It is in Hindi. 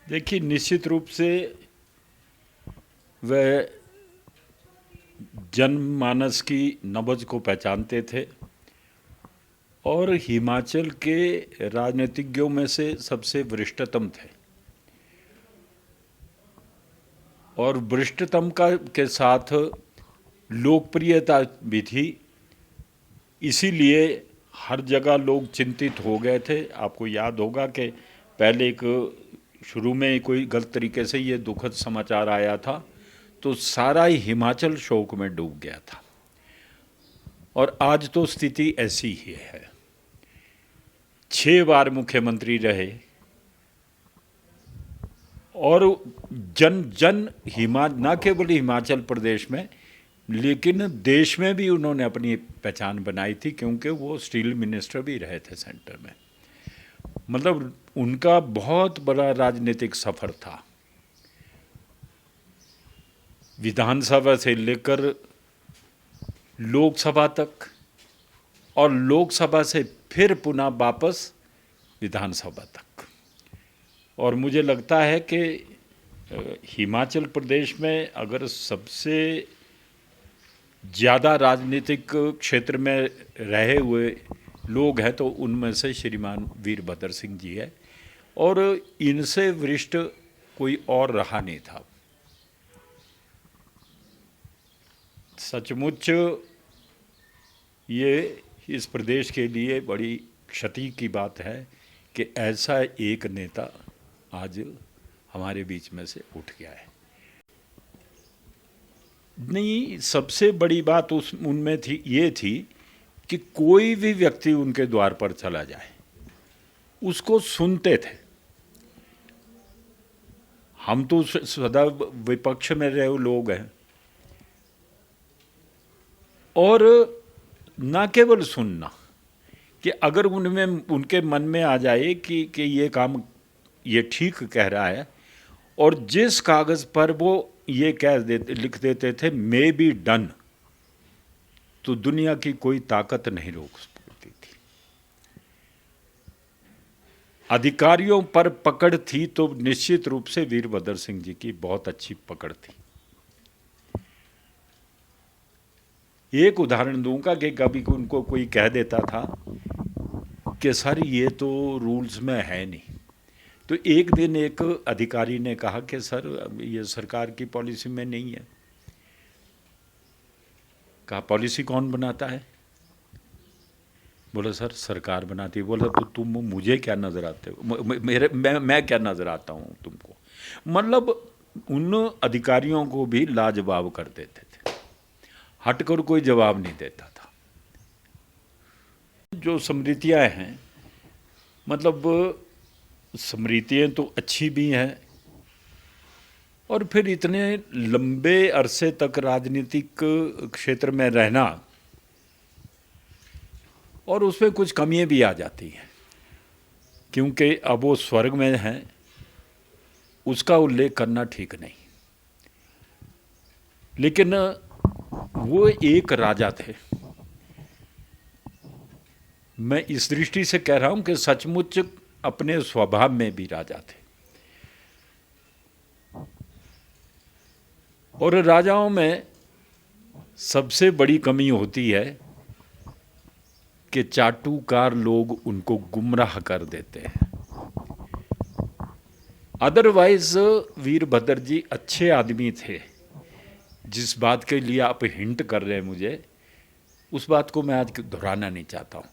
देखिए, निश्चित रूप से वह जनमानस की नब्ज़ को पहचानते थे और हिमाचल के राजनीतिज्ञों में से सबसे वरिष्ठतम थे। और वरिष्ठतम के साथ लोकप्रियता भी थी। इसीलिए हर जगह लोग चिंतित हो गए थे। आपको याद होगा कि पहले एक शुरू में कोई गलत तरीके से ये दुखद समाचार आया था तो सारा ही हिमाचल शोक में डूब गया था। और आज तो स्थिति ऐसी ही है। 6 बार मुख्यमंत्री रहे और जन जन न केवल हिमाचल प्रदेश में लेकिन देश में भी उन्होंने अपनी पहचान बनाई थी, क्योंकि वो स्टील मिनिस्टर भी रहे थे सेंटर में। मतलब उनका बहुत बड़ा राजनीतिक सफर था, विधानसभा से लेकर लोकसभा तक और लोकसभा से फिर पुनः वापस विधानसभा तक। और मुझे लगता है कि हिमाचल प्रदेश में अगर सबसे ज़्यादा राजनीतिक क्षेत्र में रहे हुए लोग हैं तो उनमें से श्रीमान वीरभद्र सिंह जी है, और इनसे वरिष्ठ कोई और रहा नहीं था। सचमुच ये इस प्रदेश के लिए बड़ी क्षति की बात है कि ऐसा एक नेता आज हमारे बीच में से उठ गया है। नहीं, सबसे बड़ी बात उनमें ये थी कि कोई भी व्यक्ति उनके द्वार पर चला जाए उसको सुनते थे। हम तो सदा विपक्ष में रहे लोग हैं, और न केवल सुनना कि अगर उनमें उनके मन में आ जाए कि ये काम ये ठीक कह रहा है, और जिस कागज़ पर वो ये लिख देते थे मे बी डन, तो दुनिया की कोई ताकत नहीं रोक सकती थी। अधिकारियों पर पकड़ थी तो निश्चित रूप से वीरभद्र सिंह जी की बहुत अच्छी पकड़ थी। एक उदाहरण दूंगा कि कभी उनको कोई कह देता था कि सर ये तो रूल्स में है नहीं, तो एक दिन एक अधिकारी ने कहा कि सर ये सरकार की पॉलिसी में नहीं है। कहा पॉलिसी कौन बनाता है? बोला सर सरकार बनाती है। बोला तो तुम मुझे क्या नज़र आते हो, मैं क्या नज़र आता हूँ तुमको? मतलब उन अधिकारियों को भी लाजवाब कर देते थे, हटकर कोई जवाब नहीं देता था। जो स्मृतियाँ हैं, मतलब स्मृतियाँ तो अच्छी भी हैं, और फिर इतने लंबे अरसे तक राजनीतिक क्षेत्र में रहना और उसमें कुछ कमियां भी आ जाती हैं, क्योंकि अब वो स्वर्ग में हैं, उसका उल्लेख करना ठीक नहीं। लेकिन वो एक राजा थे। मैं इस दृष्टि से कह रहा हूं कि सचमुच अपने स्वभाव में भी राजा थे। और राजाओं में सबसे बड़ी कमी होती है कि चाटुकार लोग उनको गुमराह कर देते हैं। अदरवाइज वीरभद्र जी अच्छे आदमी थे। जिस बात के लिए आप हिंट कर रहे हैं मुझे, उस बात को मैं आज दोहराना नहीं चाहता हूँ।